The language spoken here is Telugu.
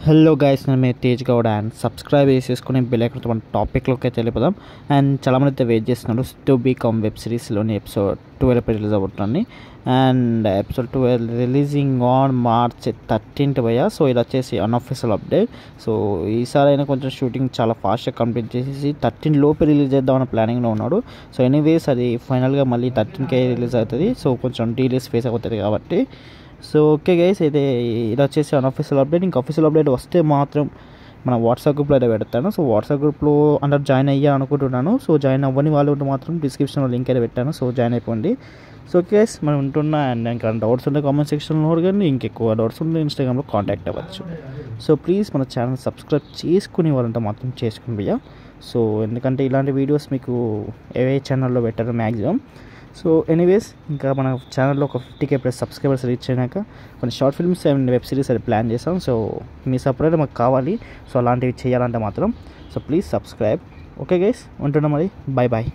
హలో గైస్, నేను మీ తేజ్ గౌడ్ అండ్ సబ్స్క్రైబ్ చేసేసుకుని బెల్ ఐకాన్ మన టాపిక్లోకి అయితే వెళ్ళిపోదాం. అండ్ చాలామంది అయితే వెయిట్ చేస్తున్నారు. టు బీకామ్ వెబ్ సిరీస్లోని ఎపిసోడ్ 12 రిలీజ్ అవుతుంది. And episode 12 releasing on March 13th భయ్యా. సో ఇది వచ్చేసి అన్అఫీషియల్ అప్డేట్. సో ఈసారి అయినా కొంచెం షూటింగ్ చాలా ఫాస్ట్గా కంప్లీట్ చేసేసి 13 లోపే రిలీజ్ చేద్దామన్న ప్లానింగ్లో ఉన్నాడు. సో ఎనీవేస్ అది ఫైనల్గా మళ్ళీ 13కే రిలీజ్ అవుతుంది. సో కొంచెం డీలేస్ ఫేస్ అవుతుంది కాబట్టి సో ఓకే గైస్, అయితే ఇది వచ్చేసి అన్అఫీషియల్ అప్డేట్. ఇంకా అఫీషియల్ అప్డేట్ వస్తే మాత్రం మన వాట్సాప్ గ్రూప్లో అయితే పెడతాను. సో వాట్సాప్ గ్రూప్లో అందరు జాయిన్ అయ్యా అనుకుంటున్నాను. సో జాయిన్ అవ్వని వాళ్ళు ఉంటే మాత్రం డిస్క్రిప్షన్లో లింక్ అయితే పెట్టాను. సో జాయిన్ అయిపోండి. సో ఓకే గైస్, మనం ఉంటున్నా. అండ్ ఇంకా డౌట్స్ ఉంటే కామెంట్ సెక్షన్లో కానీ ఇంకెక్కువ డౌట్స్ ఉంటే ఇన్స్టాగ్రామ్లో కాంటాక్ట్ అవ్వచ్చు. సో ప్లీజ్ మన ఛానల్ సబ్స్క్రైబ్ చేసుకునే వాళ్ళంటే మాత్రం చేసుకుని భయ్యా. సో ఎందుకంటే ఇలాంటి వీడియోస్ మీకు ఏ ఛానల్లో పెట్టారు మ్యాక్సిమం. సో ఎనీవేస్, ఇంకా మన ఛానల్లో ఒక 50K ప్లస్ సబ్స్క్రైబర్స్ రీచ్ అయినాక కొన్ని short films and web series అది ప్లాన్ చేస్తాం. సో మీ సపోర్ట్ మాకు కావాలి. సో అలాంటివి చేయాలంటే మాత్రం so please subscribe. Okay guys, ఉంటున్నాం మరి. Bye bye.